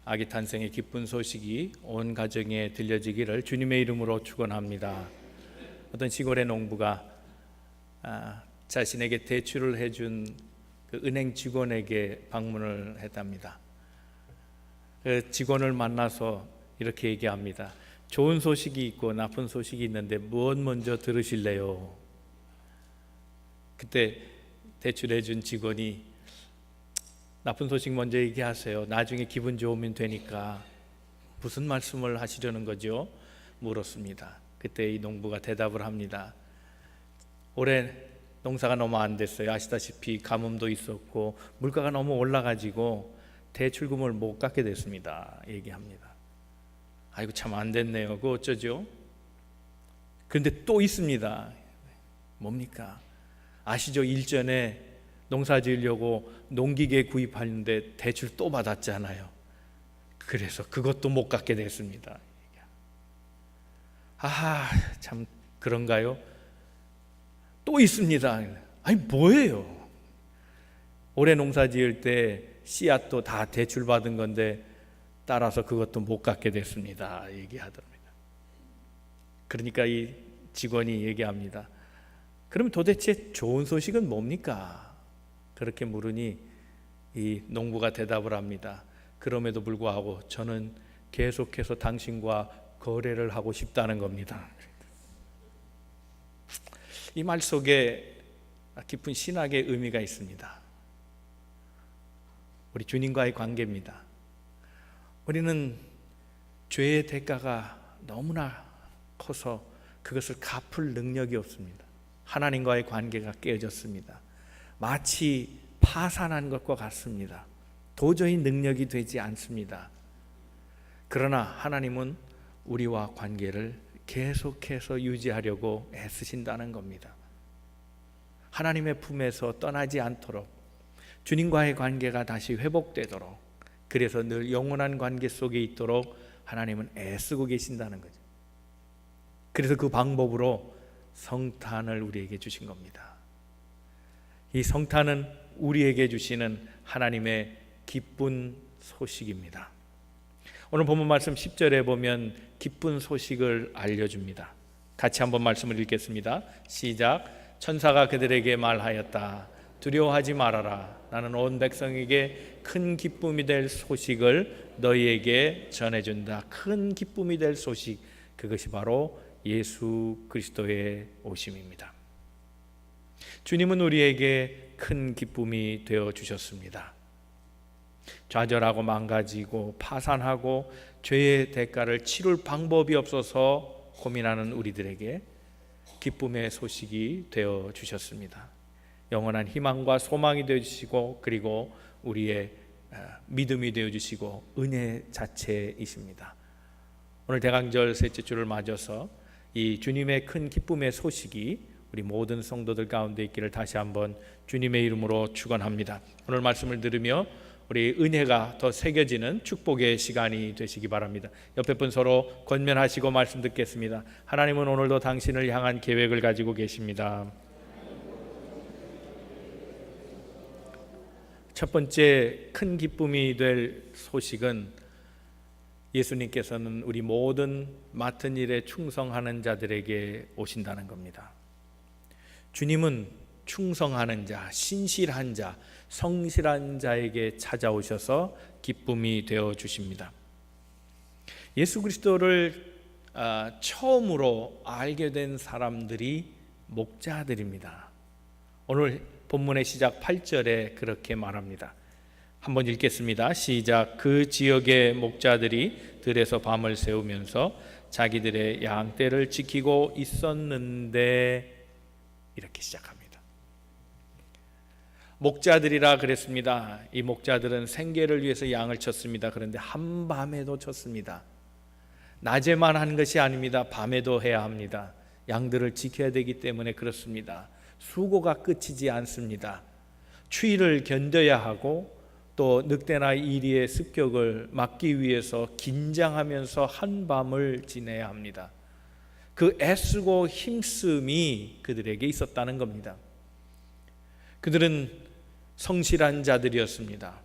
아기 탄생의 기쁜 소식이 온 가정에 들려지기를 주님의 이름으로 축원합니다. 어떤 시골의 농부가 자신에게 대출을 해준 그 은행 직원에게 방문을 했답니다. 그 직원을 만나서 이렇게 얘기합니다. 좋은 소식이 있고 나쁜 소식이 있는데 무엇 먼저 들으실래요? 그때 대출해준 직원이 나쁜 소식 먼저 얘기하세요. 나중에 기분 좋으면 되니까. 무슨 말씀을 하시려는 거죠? 물었습니다. 그때 이 농부가 대답을 합니다. 올해 농사가 너무 안 됐어요. 아시다시피 가뭄도 있었고 물가가 너무 올라가지고 대출금을 못 갚게 됐습니다. 얘기합니다. 아이고 참 안 됐네요. 그거 어쩌죠? 그런데 또 있습니다. 뭡니까? 아시죠? 일전에 농사 지으려고 농기계 구입하는데 대출 또 받았잖아요. 그래서 그것도 못 갚게 됐습니다. 참 그런가요? 또 있습니다. 아니 뭐예요? 올해 농사 지을 때 씨앗도 다 대출 받은 건데 따라서 그것도 못 갚게 됐습니다. 얘기하더랍니다. 그러니까 이 직원이 얘기합니다. 그럼 도대체 좋은 소식은 뭡니까? 그렇게 물으니 이 농부가 대답을 합니다. 그럼에도 불구하고 저는 계속해서 당신과 거래를 하고 싶다는 겁니다. 이 말 속에 깊은 신학의 의미가 있습니다. 우리 주님과의 관계입니다. 우리는 죄의 대가가 너무나 커서 그것을 갚을 능력이 없습니다. 하나님과의 관계가 깨어졌습니다. 마치 파산한 것과 같습니다. 도저히 능력이 되지 않습니다. 그러나 하나님은 우리와 관계를 계속해서 유지하려고 애쓰신다는 겁니다. 하나님의 품에서 떠나지 않도록, 주님과의 관계가 다시 회복되도록, 그래서 늘 영원한 관계 속에 있도록 하나님은 애쓰고 계신다는 거죠. 그래서 그 방법으로 성탄을 우리에게 주신 겁니다. 이 성탄은 우리에게 주시는 하나님의 기쁜 소식입니다. 오늘 본문 말씀 10절에 보면 기쁜 소식을 알려줍니다. 같이 한번 말씀을 읽겠습니다. 시작. 천사가 그들에게 말하였다. 두려워하지 말아라. 나는 온 백성에게 큰 기쁨이 될 소식을 너희에게 전해준다. 큰 기쁨이 될 소식, 그것이 바로 예수 그리스도의 오심입니다. 주님은 우리에게 큰 기쁨이 되어 주셨습니다. 좌절하고 망가지고 파산하고 죄의 대가를 치룰 방법이 없어서 고민하는 우리들에게 기쁨의 소식이 되어 주셨습니다. 영원한 희망과 소망이 되어 주시고, 그리고 우리의 믿음이 되어 주시고 은혜 자체이십니다. 오늘 대강절 셋째 주를 맞아서 이 주님의 큰 기쁨의 소식이 우리 모든 성도들 가운데 있기를 다시 한번 주님의 이름으로 축원합니다. 오늘 말씀을 들으며 우리 은혜가 더 새겨지는 축복의 시간이 되시기 바랍니다. 옆에 분 서로 권면하시고 말씀 듣겠습니다. 하나님은 오늘도 당신을 향한 계획을 가지고 계십니다. 첫 번째 큰 기쁨이 될 소식은 예수님께서는 우리 모든 맡은 일에 충성하는 자들에게 오신다는 겁니다. 주님은 충성하는 자, 신실한 자, 성실한 자에게 찾아오셔서 기쁨이 되어 주십니다. 예수 그리스도를 처음으로 알게 된 사람들이 목자들입니다. 오늘 본문의 시작 8절에 그렇게 말합니다. 한번 읽겠습니다. 시작. 그 지역의 목자들이 들에서 밤을 새우면서 자기들의 양떼를 지키고 있었는데, 이렇게 시작합니다. 목자들이라 그랬습니다. 이 목자들은 생계를 위해서 양을 쳤습니다. 그런데 한밤에도 쳤습니다. 낮에만 하는 것이 아닙니다. 밤에도 해야 합니다. 양들을 지켜야 되기 때문에 그렇습니다. 수고가 끝이지 않습니다. 추위를 견뎌야 하고 또 늑대나 이리의 습격을 막기 위해서 긴장하면서 한밤을 지내야 합니다. 그 애쓰고 힘씀이 그들에게 있었다는 겁니다. 그들은 성실한 자들이었습니다.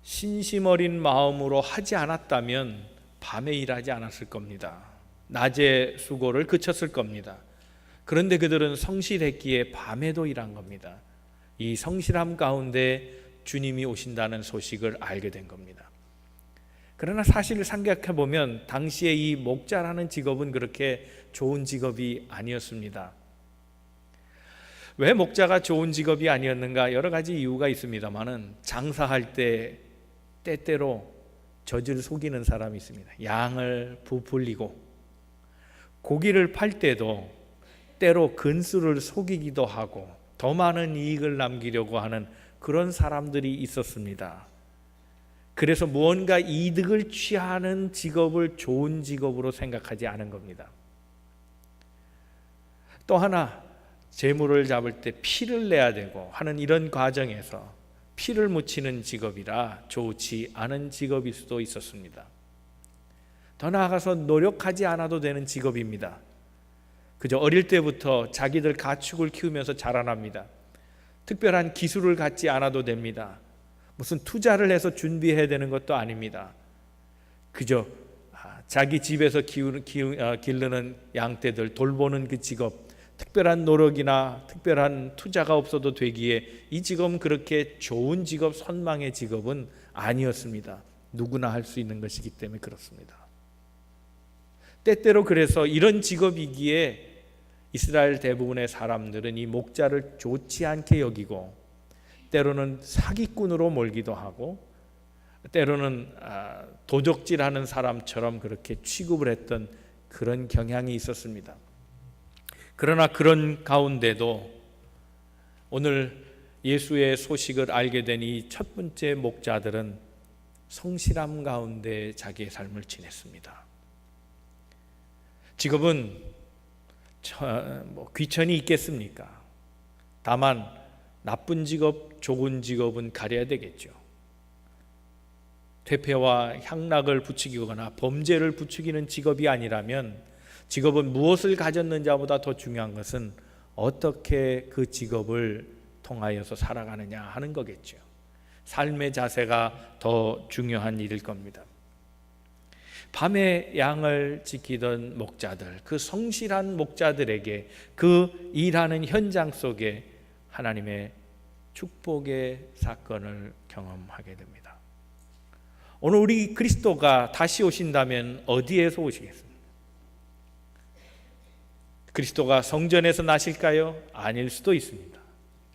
신심 어린 마음으로 하지 않았다면 밤에 일하지 않았을 겁니다. 낮에 수고를 그쳤을 겁니다. 그런데 그들은 성실했기에 밤에도 일한 겁니다. 이 성실함 가운데 주님이 오신다는 소식을 알게 된 겁니다. 그러나 사실 생각해 보면 당시에 이 목자라는 직업은 그렇게 좋은 직업이 아니었습니다. 왜 목자가 좋은 직업이 아니었는가? 여러 가지 이유가 있습니다만은 장사할 때 때때로 젖을 속이는 사람이 있습니다. 양을 부풀리고 고기를 팔 때도 때로 근수를 속이기도 하고 더 많은 이익을 남기려고 하는 그런 사람들이 있었습니다. 그래서 무언가 이득을 취하는 직업을 좋은 직업으로 생각하지 않은 겁니다. 또 하나, 재물을 잡을 때 피를 내야 되고 하는 이런 과정에서 피를 묻히는 직업이라 좋지 않은 직업일 수도 있었습니다. 더 나아가서 노력하지 않아도 되는 직업입니다. 그저 어릴 때부터 자기들 가축을 키우면서 자라납니다. 특별한 기술을 갖지 않아도 됩니다. 무슨 투자를 해서 준비해야 되는 것도 아닙니다. 그저 자기 집에서 기르는 양떼들 돌보는 그 직업, 특별한 노력이나 특별한 투자가 없어도 되기에 이 직업은 그렇게 좋은 직업, 선망의 직업은 아니었습니다. 누구나 할 수 있는 것이기 때문에 그렇습니다. 때때로 그래서 이런 직업이기에 이스라엘 대부분의 사람들은 이 목자를 좋지 않게 여기고 때로는 사기꾼으로 몰기도 하고 때로는 도적질하는 사람처럼 그렇게 취급을 했던 그런 경향이 있었습니다. 그러나 그런 가운데도 오늘 예수의 소식을 알게 된 이 첫 번째 목자들은 성실함 가운데 자기의 삶을 지냈습니다. 직업은 귀천이 있겠습니까? 다만 나쁜 직업, 좋은 직업은 가려야 되겠죠. 퇴폐와 향락을 부추기거나 범죄를 부추기는 직업이 아니라면 직업은 무엇을 가졌는지보다 더 중요한 것은 어떻게 그 직업을 통하여서 살아가느냐 하는 거겠죠. 삶의 자세가 더 중요한 일일 겁니다. 밤에 양을 지키던 목자들, 그 성실한 목자들에게 그 일하는 현장 속에 하나님의 축복의 사건을 경험하게 됩니다. 오늘 우리 그리스도가 다시 오신다면 어디에서 오시겠습니까? 그리스도가 성전에서 나실까요? 아닐 수도 있습니다.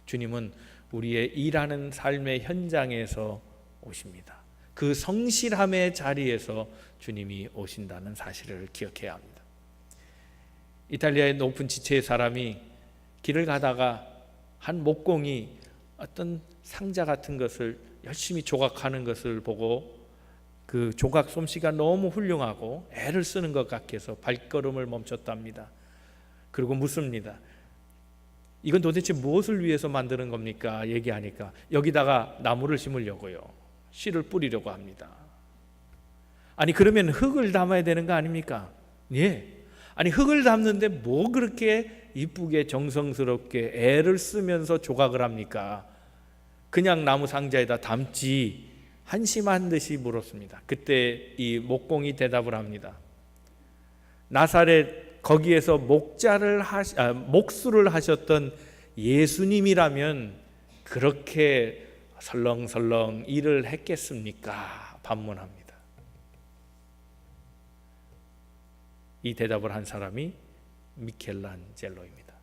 주님은 우리의 일하는 삶의 현장에서 오십니다. 그 성실함의 자리에서 주님이 오신다는 사실을 기억해야 합니다. 이탈리아의 높은 지체의 사람이 길을 가다가 한 목공이 어떤 상자 같은 것을 열심히 조각하는 것을 보고 그 조각 솜씨가 너무 훌륭하고 애를 쓰는 것 같아서 발걸음을 멈췄답니다. 그리고 묻습니다. 이건 도대체 무엇을 위해서 만드는 겁니까? 얘기하니까 여기다가 나무를 심으려고요. 씨를 뿌리려고 합니다. 아니 그러면 흙을 담아야 되는 거 아닙니까? 예. 아니 흙을 담는데 뭐 그렇게 이쁘게 정성스럽게 애를 쓰면서 조각을 합니까? 그냥 나무 상자에다 담지 한심한 듯이 물었습니다. 그때 이 목공이 대답을 합니다. 나사렛 거기에서 목수를 하셨던 예수님이라면 그렇게 설렁설렁 일을 했겠습니까? 반문합니다. 이 대답을 한 사람이 미켈란젤로입니다.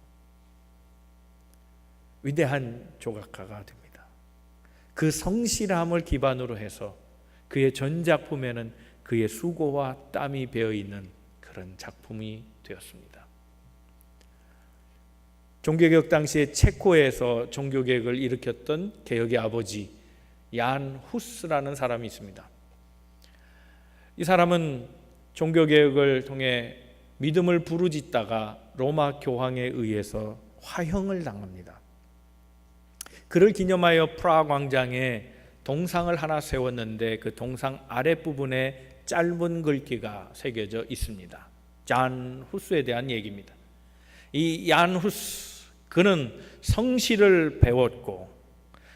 위대한 조각가가 됩니다. 그 성실함을 기반으로 해서 그의 전 작품에는 그의 수고와 땀이 배어있는 그런 작품이 되었습니다. 종교개혁 당시에 체코에서 종교개혁을 일으켰던 개혁의 아버지 얀 후스라는 사람이 있습니다. 이 사람은 종교개혁을 통해 믿음을 부르짖다가 로마 교황에 의해서 화형을 당합니다. 그를 기념하여 프라하 광장에 동상을 하나 세웠는데 그 동상 아랫부분에 짧은 글귀가 새겨져 있습니다. 얀 후스에 대한 얘기입니다. 이 얀 후스, 그는 성실을 배웠고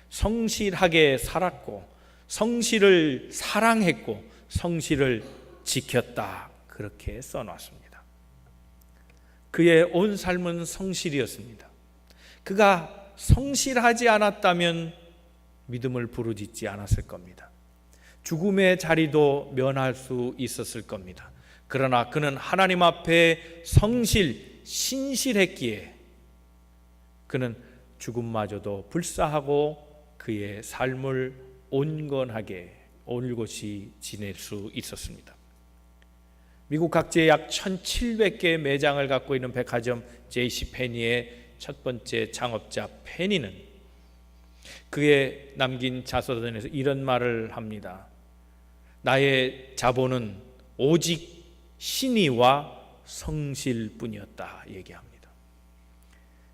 성실하게 살았고 성실을 사랑했고 성실을 지켰다. 그렇게 써놨습니다. 그의 온 삶은 성실이었습니다. 그가 성실하지 않았다면 믿음을 부르짖지 않았을 겁니다. 죽음의 자리도 면할 수 있었을 겁니다. 그러나 그는 하나님 앞에 신실했기에 그는 죽음마저도 불사하고 그의 삶을 온건하게 올곧이 지낼 수 있었습니다. 미국 각지에 약 1700개의 매장을 갖고 있는 백화점 JC페니의 첫 번째 창업자 페니는 그의 남긴 자서전에서 이런 말을 합니다. 나의 자본은 오직 신의와 성실뿐이었다 얘기합니다.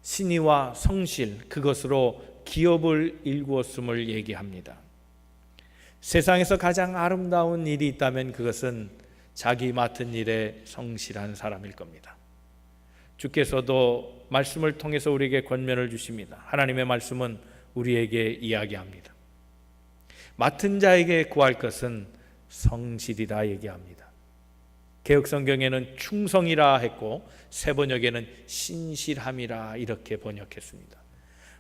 신의와 성실, 그것으로 기업을 일구었음을 얘기합니다. 세상에서 가장 아름다운 일이 있다면 그것은 자기 맡은 일에 성실한 사람일 겁니다. 주께서도 말씀을 통해서 우리에게 권면을 주십니다. 하나님의 말씀은 우리에게 이야기합니다. 맡은 자에게 구할 것은 성실이라 얘기합니다. 개역성경에는 충성이라 했고 새번역에는 신실함이라 이렇게 번역했습니다.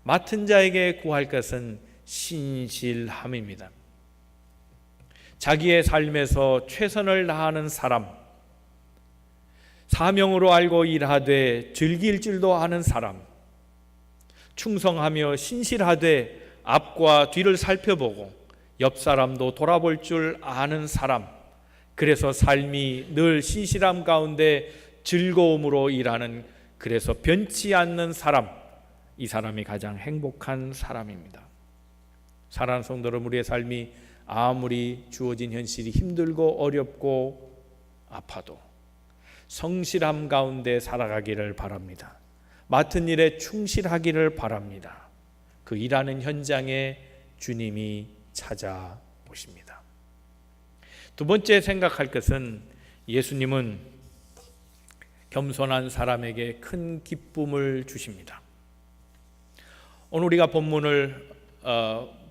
맡은 자에게 구할 것은 신실함입니다. 자기의 삶에서 최선을 다하는 사람, 사명으로 알고 일하되 즐길 줄도 아는 사람, 충성하며 신실하되 앞과 뒤를 살펴보고 옆 사람도 돌아볼 줄 아는 사람, 그래서 삶이 늘 신실함 가운데 즐거움으로 일하는, 그래서 변치 않는 사람, 이 사람이 가장 행복한 사람입니다. 사랑하는 성도 여러분, 우리의 삶이 아무리 주어진 현실이 힘들고 어렵고 아파도 성실함 가운데 살아가기를 바랍니다. 맡은 일에 충실하기를 바랍니다. 그 일하는 현장에 주님이 찾아오십니다. 두 번째 생각할 것은 예수님은 겸손한 사람에게 큰 기쁨을 주십니다. 오늘 우리가 본문을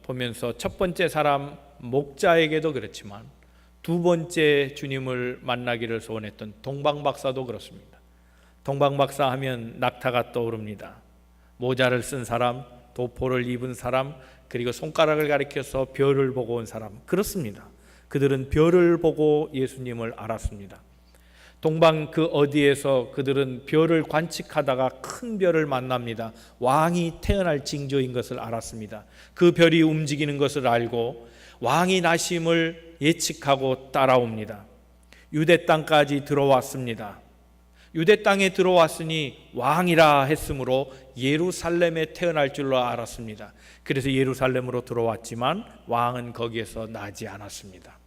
보면서 첫 번째 사람 목자에게도 그렇지만 두 번째 주님을 만나기를 소원했던 동방박사도 그렇습니다. 동방박사 하면 낙타가 떠오릅니다. 모자를 쓴 사람, 도포를 입은 사람, 그리고 손가락을 가리켜서 별을 보고 온 사람, 그렇습니다. 그들은 별을 보고 예수님을 알았습니다. 동방 그 어디에서 그들은 별을 관측하다가 큰 별을 만납니다. 왕이 태어날 징조인 것을 알았습니다. 그 별이 움직이는 것을 알고 왕이 나심을 예측하고 따라옵니다. 유대 땅까지 들어왔습니다. 유대 땅에 들어왔으니 왕이라 했으므로 예루살렘에 태어날 줄로 알았습니다. 그래서 예루살렘으로 들어왔지만 왕은 거기에서 나지 않았습니다.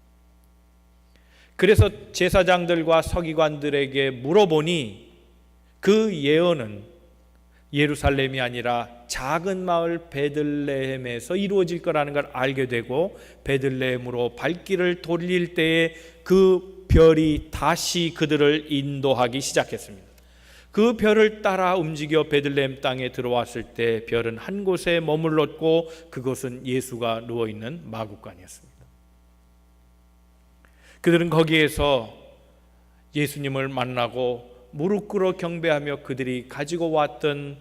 그래서 제사장들과 서기관들에게 물어보니 그 예언은 예루살렘이 아니라 작은 마을 베들레헴에서 이루어질 거라는 걸 알게 되고 베들레헴으로 발길을 돌릴 때에 그 별이 다시 그들을 인도하기 시작했습니다. 그 별을 따라 움직여 베들레헴 땅에 들어왔을 때 별은 한 곳에 머물렀고 그곳은 예수가 누워있는 마구간이었습니다. 그들은 거기에서 예수님을 만나고 무릎 꿇어 경배하며 그들이 가지고 왔던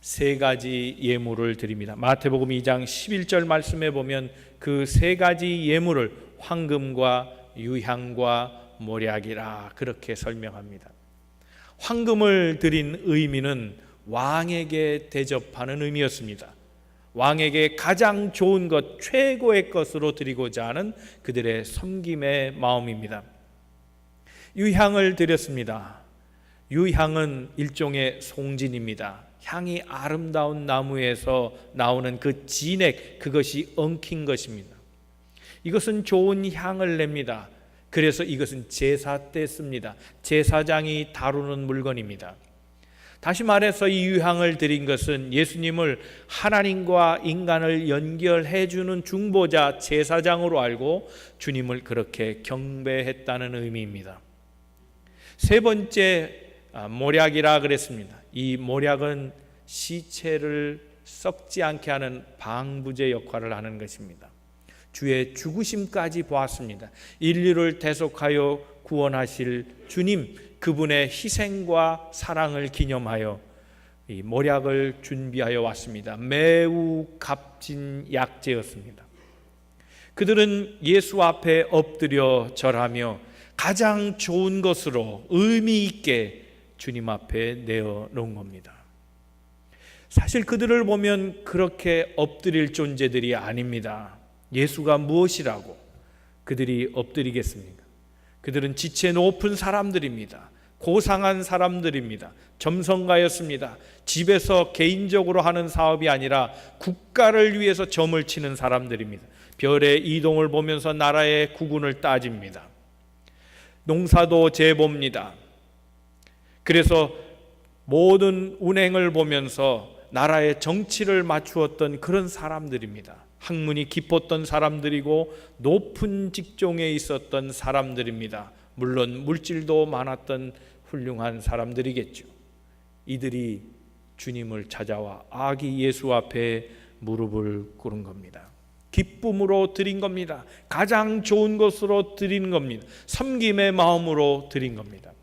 세 가지 예물을 드립니다. 마태복음 2장 11절 말씀에 보면 그 세 가지 예물을 황금과 유향과 몰약이라 그렇게 설명합니다. 황금을 드린 의미는 왕에게 대접하는 의미였습니다. 왕에게 가장 좋은 것, 최고의 것으로 드리고자 하는 그들의 섬김의 마음입니다. 유향을 드렸습니다. 유향은 일종의 송진입니다. 향이 아름다운 나무에서 나오는 그 진액, 그것이 엉킨 것입니다. 이것은 좋은 향을 냅니다. 그래서 이것은 제사 때 씁니다. 제사장이 다루는 물건입니다. 다시 말해서 이 유향을 드린 것은 예수님을 하나님과 인간을 연결해 주는 중보자 제사장으로 알고 주님을 그렇게 경배했다는 의미입니다. 세 번째 몰약이라 그랬습니다. 이 몰약은 시체를 썩지 않게 하는 방부제 역할을 하는 것입니다. 주의 죽으심까지 보았습니다. 인류를 대속하여 구원하실 주님, 그분의 희생과 사랑을 기념하여 이 몰약을 준비하여 왔습니다. 매우 값진 약재였습니다. 그들은 예수 앞에 엎드려 절하며 가장 좋은 것으로 의미 있게 주님 앞에 내어놓은 겁니다. 사실 그들을 보면 그렇게 엎드릴 존재들이 아닙니다. 예수가 무엇이라고 그들이 엎드리겠습니까? 그들은 지체 높은 사람들입니다. 고상한 사람들입니다. 점성가였습니다. 집에서 개인적으로 하는 사업이 아니라 국가를 위해서 점을 치는 사람들입니다. 별의 이동을 보면서 나라의 구군을 따집니다. 농사도 재봅니다. 그래서 모든 운행을 보면서 나라의 정치를 맞추었던 그런 사람들입니다. 학문이 깊었던 사람들이고 높은 직종에 있었던 사람들입니다. 물론 물질도 많았던 훌륭한 사람들이겠죠. 이들이 주님을 찾아와 아기 예수 앞에 무릎을 꿇은 겁니다. 기쁨으로 드린 겁니다. 가장 좋은 것으로 드리는 겁니다. 섬김의 마음으로 드린 겁니다.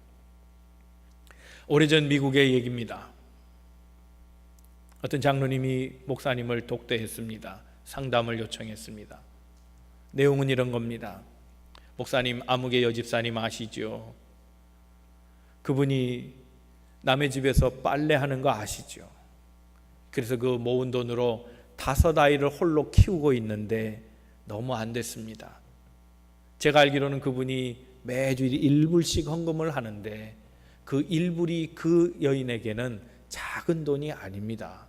오래전 미국의 얘기입니다. 어떤 장로님이 목사님을 독대했습니다. 상담을 요청했습니다. 내용은 이런 겁니다. 목사님, 아무개 여집사님 아시죠? 그분이 남의 집에서 빨래하는 거 아시죠? 그래서 그 모은 돈으로 5 아이를 홀로 키우고 있는데 너무 안 됐습니다. 제가 알기로는 그분이 매주 1불씩 헌금을 하는데 그 1불이 그 여인에게는 작은 돈이 아닙니다.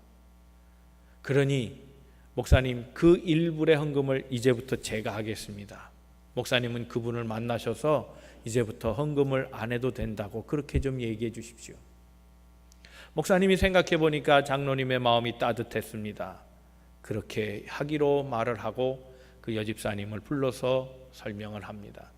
그러니 목사님, 그 1불의 헌금을 이제부터 제가 하겠습니다. 목사님은 그분을 만나셔서 이제부터 헌금을 안 해도 된다고 그렇게 좀 얘기해 주십시오. 목사님이 생각해 보니까 장로님의 마음이 따뜻했습니다. 그렇게 하기로 말을 하고 그 여집사님을 불러서 설명을 합니다.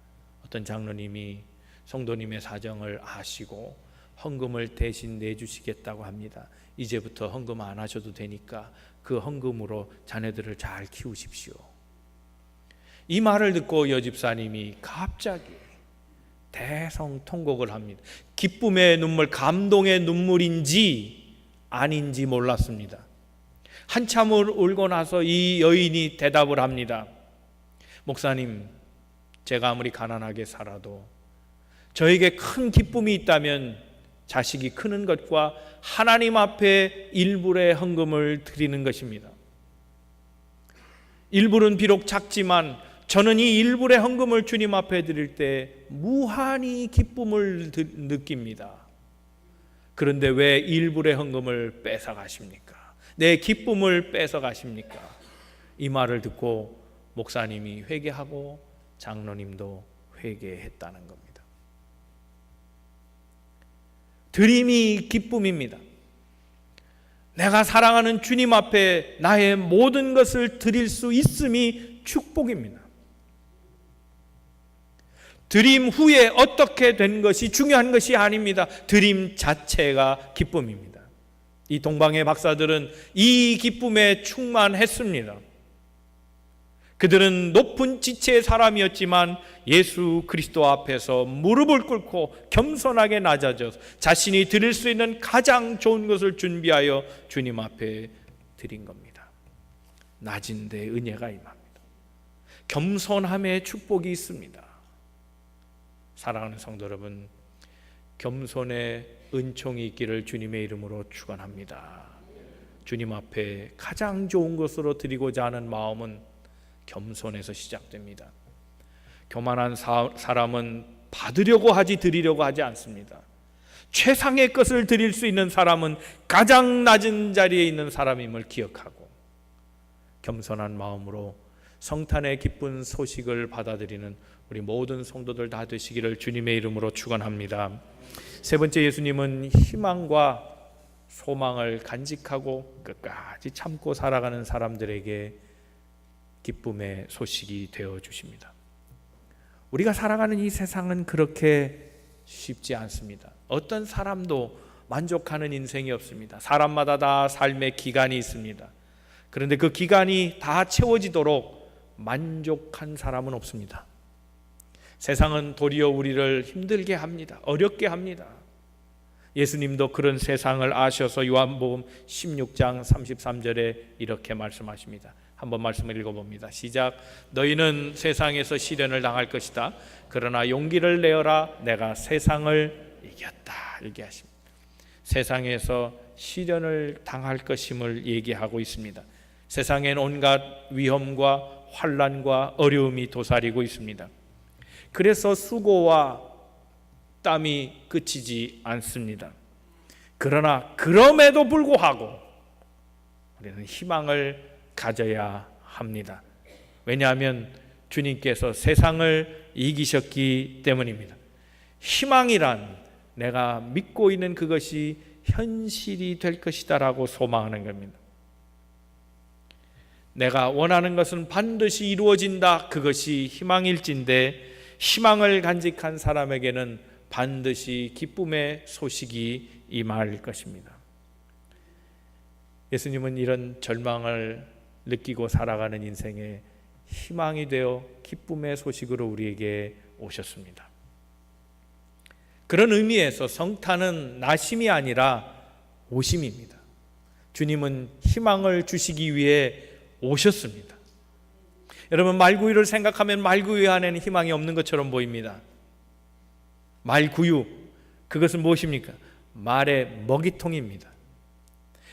어떤 장로님이 성도님의 사정을 아시고 헌금을 대신 내주시겠다고 합니다. 이제부터 헌금 안 하셔도 되니까 그 헌금으로 자녀들을 잘 키우십시오. 이 말을 듣고 여집사님이 갑자기 대성통곡을 합니다. 기쁨의 눈물, 감동의 눈물인지 아닌지 몰랐습니다. 한참을 울고 나서 이 여인이 대답을 합니다. 목사님, 제가 아무리 가난하게 살아도 저에게 큰 기쁨이 있다면 자식이 크는 것과 하나님 앞에 1불의 헌금을 드리는 것입니다. 1불은 비록 작지만 저는 이 1불의 헌금을 주님 앞에 드릴 때 무한히 기쁨을 느낍니다. 그런데 왜 1불의 헌금을 뺏어가십니까? 내 기쁨을 뺏어가십니까? 이 말을 듣고 목사님이 회개하고 장로님도 회개했다는 겁니다. 드림이 기쁨입니다. 내가 사랑하는 주님 앞에 나의 모든 것을 드릴 수 있음이 축복입니다. 드림 후에 어떻게 된 것이 중요한 것이 아닙니다. 드림 자체가 기쁨입니다. 이 동방의 박사들은 이 기쁨에 충만했습니다. 그들은 높은 지체의 사람이었지만 예수 그리스도 앞에서 무릎을 꿇고 겸손하게 낮아져서 자신이 드릴 수 있는 가장 좋은 것을 준비하여 주님 앞에 드린 겁니다. 낮은 데 은혜가 임합니다. 겸손함의 축복이 있습니다. 사랑하는 성도 여러분, 겸손의 은총이 있기를 주님의 이름으로 축원합니다. 주님 앞에 가장 좋은 것으로 드리고자 하는 마음은 겸손에서 시작됩니다. 교만한 사람은 받으려고 하지 드리려고 하지 않습니다. 최상의 것을 드릴 수 있는 사람은 가장 낮은 자리에 있는 사람임을 기억하고 겸손한 마음으로 성탄의 기쁜 소식을 받아들이는 우리 모든 성도들 다 되시기를 주님의 이름으로 축원합니다. 세 번째, 예수님은 희망과 소망을 간직하고 끝까지 참고 살아가는 사람들에게 기쁨의 소식이 되어 주십니다. 우리가 살아가는 이 세상은 그렇게 쉽지 않습니다. 어떤 사람도 만족하는 인생이 없습니다. 사람마다 다 삶의 기간이 있습니다. 그런데 그 기간이 다 채워지도록 만족한 사람은 없습니다. 세상은 도리어 우리를 힘들게 합니다. 어렵게 합니다. 예수님도 그런 세상을 아셔서 요한복음 16장 33절에 이렇게 말씀하십니다. 한번 말씀을 읽어봅니다. 시작. 너희는 세상에서 시련을 당할 것이다. 그러나 용기를 내어라. 내가 세상을 이겼다. 얘기하십니다. 세상에서 시련을 당할 것임을 얘기하고 있습니다. 세상엔 온갖 위험과 환난과 어려움이 도사리고 있습니다. 그래서 수고와 땀이 그치지 않습니다. 그러나 그럼에도 불구하고 우리는 희망을 가져야 합니다. 왜냐하면 주님께서 세상을 이기셨기 때문입니다. 희망이란 내가 믿고 있는 그것이 현실이 될 것이다라고 소망하는 겁니다. 내가 원하는 것은 반드시 이루어진다. 그것이 희망일진데 희망을 간직한 사람에게는 반드시 기쁨의 소식이 임할 것입니다. 예수님은 이런 절망을 느끼고 살아가는 인생에 희망이 되어 기쁨의 소식으로 우리에게 오셨습니다. 그런 의미에서 성탄은 나심이 아니라 오심입니다. 주님은 희망을 주시기 위해 오셨습니다. 여러분, 말구유를 생각하면 말구유 안에는 희망이 없는 것처럼 보입니다. 말구유, 그것은 무엇입니까? 말의 먹이통입니다.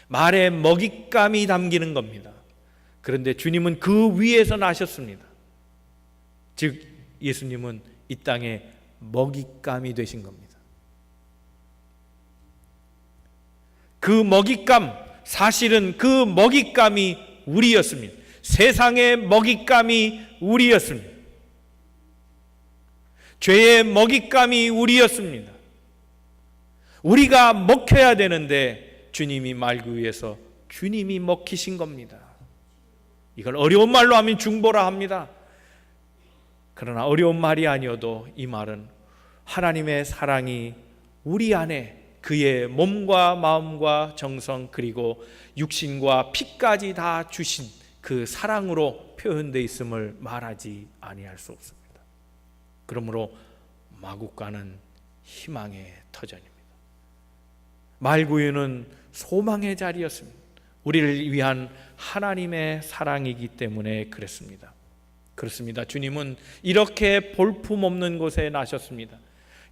말의 먹잇감이 담기는 겁니다. 그런데 주님은 그 위에서 나셨습니다. 즉 예수님은 이 땅에 먹잇감이 되신 겁니다. 그 먹잇감, 사실은 그 먹잇감이 우리였습니다. 세상의 먹잇감이 우리였습니다. 죄의 먹잇감이 우리였습니다. 우리가 먹혀야 되는데 주님이 말구유에서 주님이 먹히신 겁니다. 이걸 어려운 말로 하면 중보라 합니다. 그러나 어려운 말이 아니어도 이 말은 하나님의 사랑이 우리 안에 그의 몸과 마음과 정성 그리고 육신과 피까지 다 주신 그 사랑으로 표현되어 있음을 말하지 아니할 수 없습니다. 그러므로 마국간은 희망의 터전입니다. 말구유는 소망의 자리였습니다. 우리를 위한 하나님의 사랑이기 때문에 그랬습니다. 그렇습니다. 주님은 이렇게 볼품없는 곳에 나셨습니다.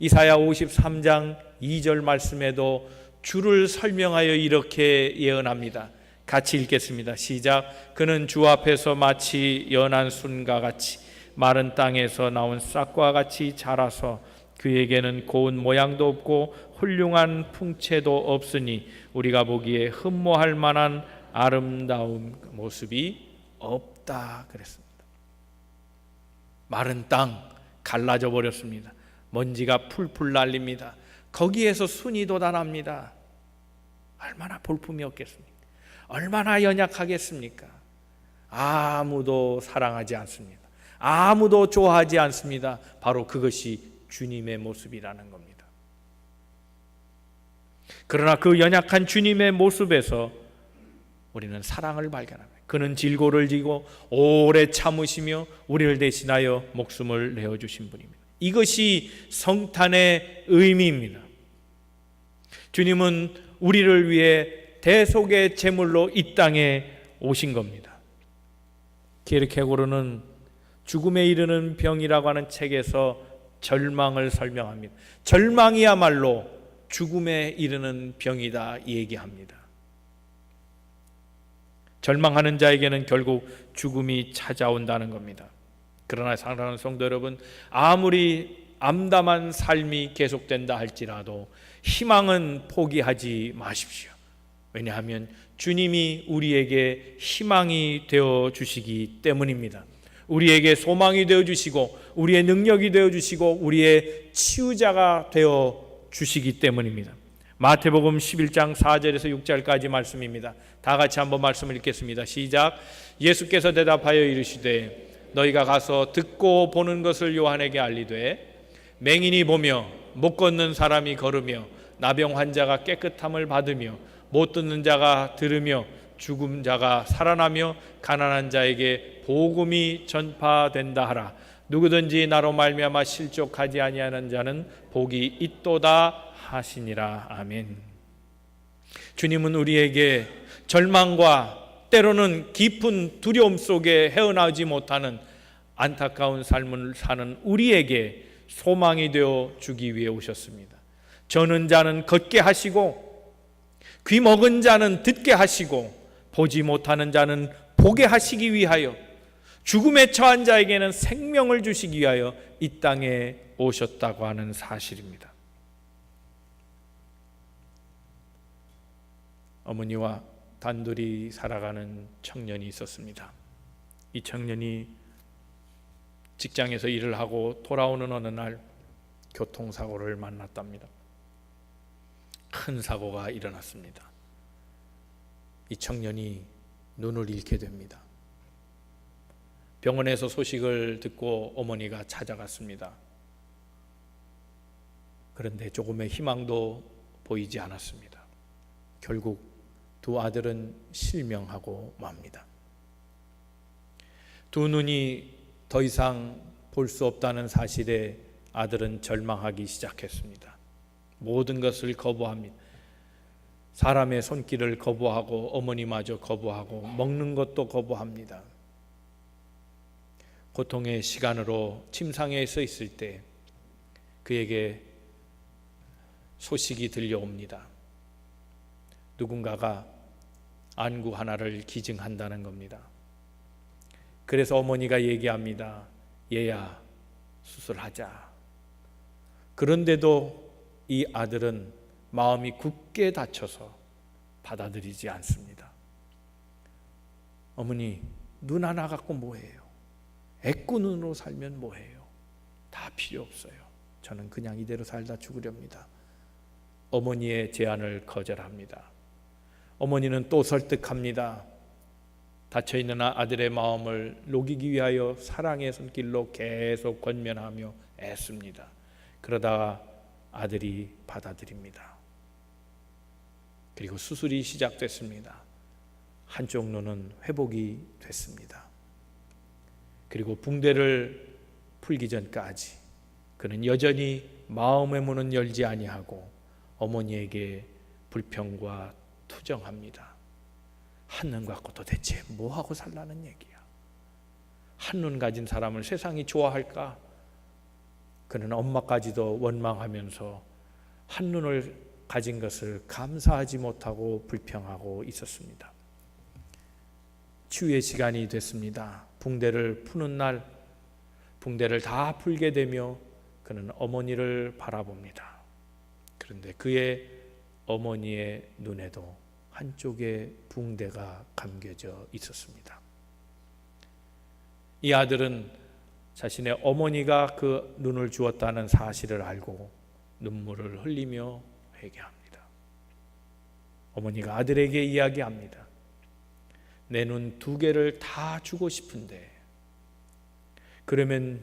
이사야 53장 2절 말씀에도 주를 설명하여 이렇게 예언합니다. 같이 읽겠습니다. 시작. 그는 주 앞에서 마치 연한 순과 같이 마른 땅에서 나온 싹과 같이 자라서 그에게는 고운 모양도 없고 훌륭한 풍채도 없으니 우리가 보기에 흠모할 만한 아름다운 모습이 없다 그랬습니다. 마른 땅 갈라져 버렸습니다. 먼지가 풀풀 날립니다. 거기에서 순이 돋아납니다. 얼마나 볼품이 없겠습니까? 얼마나 연약하겠습니까? 아무도 사랑하지 않습니다. 아무도 좋아하지 않습니다. 바로 그것이 주님의 모습이라는 겁니다. 그러나 그 연약한 주님의 모습에서 우리는 사랑을 발견합니다. 그는 질고를 지고 오래 참으시며 우리를 대신하여 목숨을 내어주신 분입니다. 이것이 성탄의 의미입니다. 주님은 우리를 위해 대속의 제물로 이 땅에 오신 겁니다. 키르케고르는 죽음에 이르는 병이라고 하는 책에서 절망을 설명합니다. 절망이야말로 죽음에 이르는 병이다 얘기합니다. 절망하는 자에게는 결국 죽음이 찾아온다는 겁니다. 그러나 사랑하는 성도 여러분, 아무리 암담한 삶이 계속된다 할지라도 희망은 포기하지 마십시오. 왜냐하면 주님이 우리에게 희망이 되어 주시기 때문입니다. 우리에게 소망이 되어 주시고 우리의 능력이 되어 주시고 우리의 치유자가 되어 주시기 때문입니다. 마태복음 11장 4절에서 6절까지 말씀입니다. 다 같이 한번 말씀을 읽겠습니다. 시작. 예수께서 대답하여 이르시되 너희가 가서 듣고 보는 것을 요한에게 알리되 맹인이 보며 못 걷는 사람이 걸으며 나병 환자가 깨끗함을 받으며 못 듣는 자가 들으며 죽은 자가 살아나며 가난한 자에게 복음이 전파된다 하라. 누구든지 나로 말미암아 실족하지 아니하는 자는 복이 있도다 하시니라. 아멘. 주님은 우리에게 절망과 때로는 깊은 두려움 속에 헤어나오지 못하는 안타까운 삶을 사는 우리에게 소망이 되어 주기 위해 오셨습니다. 저는 자는 걷게 하시고 귀 먹은 자는 듣게 하시고 보지 못하는 자는 보게 하시기 위하여 죽음에 처한 자에게는 생명을 주시기 위하여 이 땅에 오셨다고 하는 사실입니다. 어머니와 단둘이 살아가는 청년이 있었습니다. 이 청년이 직장에서 일을 하고 돌아오는 어느 날 교통사고를 만났답니다. 큰 사고가 일어났습니다. 이 청년이 눈을 잃게 됩니다. 병원에서 소식을 듣고 어머니가 찾아갔습니다. 그런데 조금의 희망도 보이지 않았습니다. 결국 두 아들은 실명하고 맙니다. 두 눈이 더 이상 볼 수 없다는 사실에 아들은 절망하기 시작했습니다. 모든 것을 거부합니다. 사람의 손길을 거부하고 어머니마저 거부하고 먹는 것도 거부합니다. 고통의 시간으로 침상에 서 있을 때 그에게 소식이 들려옵니다. 누군가가 안구 하나를 기증한다는 겁니다. 그래서 어머니가 얘기합니다. 얘야, 수술하자. 그런데도 이 아들은 마음이 굳게 닫혀서 받아들이지 않습니다. 어머니, 눈 하나 갖고 뭐해요? 애꾸 눈으로 살면 뭐해요? 다 필요 없어요. 저는 그냥 이대로 살다 죽으렵니다. 어머니의 제안을 거절합니다. 어머니는 또 설득합니다. 닫혀있는 아들의 마음을 녹이기 위하여 사랑의 손길로 계속 권면하며 애씁니다. 그러다가 아들이 받아들입니다. 그리고 수술이 시작됐습니다. 한쪽 눈은 회복이 됐습니다. 그리고 붕대를 풀기 전까지 그는 여전히 마음의 문은 열지 아니하고 어머니에게 불평과 투정합니다. 한눈 갖고 도대체 뭐하고 살라는 얘기야? 한눈 가진 사람을 세상이 좋아할까? 그는 엄마까지도 원망하면서 한눈을 가진 것을 감사하지 못하고 불평하고 있었습니다. 치유의 시간이 됐습니다. 붕대를 푸는 날, 붕대를 다 풀게 되며 그는 어머니를 바라봅니다. 그런데 그의 어머니의 눈에도 한쪽에 붕대가 감겨져 있었습니다. 이 아들은 자신의 어머니가 그 눈을 주었다는 사실을 알고 눈물을 흘리며 회개합니다. 어머니가 아들에게 이야기합니다. 내 눈 두 개를 다 주고 싶은데 그러면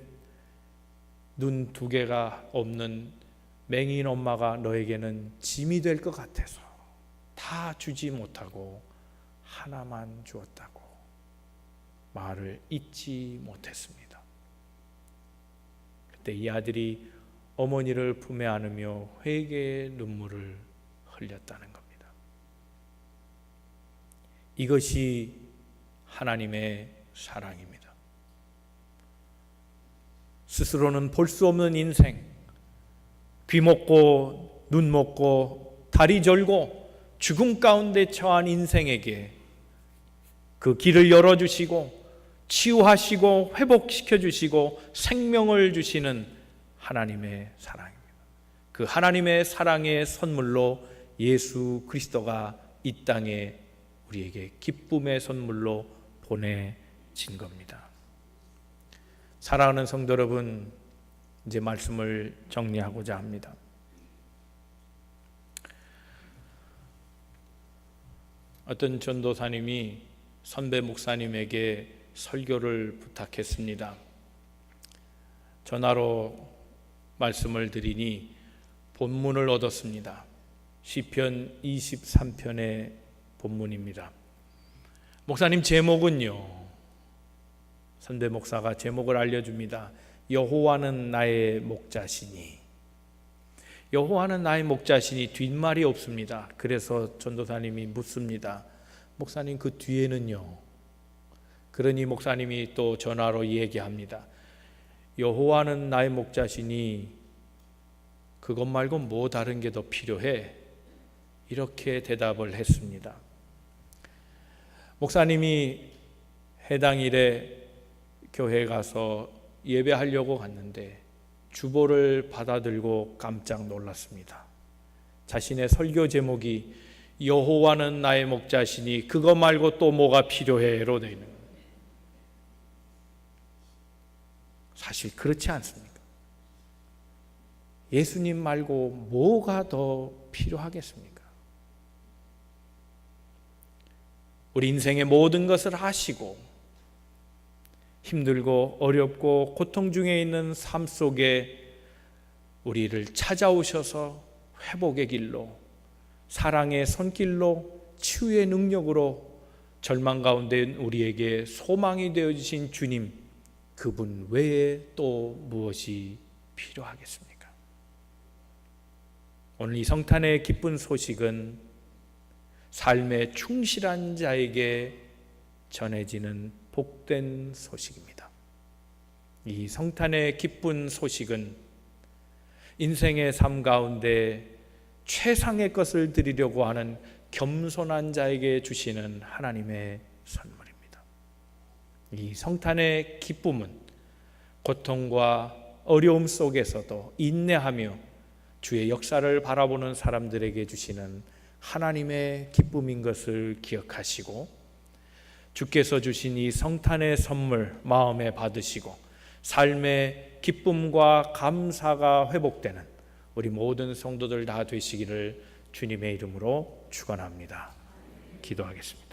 눈 두 개가 없는 맹인 엄마가 너에게는 짐이 될 것 같아서 다 주지 못하고 하나만 주었다고 말을 잊지 못했습니다. 그때 이 아들이 어머니를 품에 안으며 회개의 눈물을 흘렸다는 겁니다. 이것이 하나님의 사랑입니다. 스스로는 볼 수 없는 인생, 귀 먹고 눈 먹고 다리 절고 죽음 가운데 처한 인생에게 그 길을 열어주시고 치유하시고 회복시켜 주시고 생명을 주시는 하나님의 사랑입니다. 그 하나님의 사랑의 선물로 예수 그리스도가 이 땅에 우리에게 기쁨의 선물로 보내진 겁니다. 사랑하는 성도 여러분, 이제 말씀을 정리하고자 합니다. 어떤 전도사님이 선배 목사님에게 설교를 부탁했습니다. 전화로 말씀을 드리니 본문을 얻었습니다. 시편 23편의 본문입니다. 목사님 제목은요, 선대 목사가 제목을 알려줍니다. 여호와는 나의 목자시니. 여호와는 나의 목자시니 뒷말이 없습니다. 그래서 전도사님이 묻습니다. 목사님 그 뒤에는요? 그러니 목사님이 또 전화로 얘기합니다. 여호와는 나의 목자시니 그것 말고 뭐 다른 게 더 필요해? 이렇게 대답을 했습니다. 목사님이 해당 일에 교회에 가서 예배하려고 갔는데 주보를 받아들고 깜짝 놀랐습니다. 자신의 설교 제목이 여호와는 나의 목자시니 그거 말고 또 뭐가 필요해로 되어 있는 거예요. 사실 그렇지 않습니까? 예수님 말고 뭐가 더 필요하겠습니까? 우리 인생의 모든 것을 아시고 힘들고 어렵고 고통 중에 있는 삶 속에 우리를 찾아오셔서 회복의 길로, 사랑의 손길로, 치유의 능력으로 절망 가운데 우리에게 소망이 되어주신 주님, 그분 외에 또 무엇이 필요하겠습니까? 오늘 이 성탄의 기쁜 소식은 삶에 충실한 자에게 전해지는 복된 소식입니다. 이 성탄의 기쁜 소식은 인생의 삶 가운데 최상의 것을 드리려고 하는 겸손한 자에게 주시는 하나님의 선물입니다. 이 성탄의 기쁨은 고통과 어려움 속에서도 인내하며 주의 역사를 바라보는 사람들에게 주시는 하나님의 기쁨인 것을 기억하시고, 주께서 주신 이 성탄의 선물 마음에 받으시고 삶의 기쁨과 감사가 회복되는 우리 모든 성도들 다 되시기를 주님의 이름으로 축원합니다. 기도하겠습니다.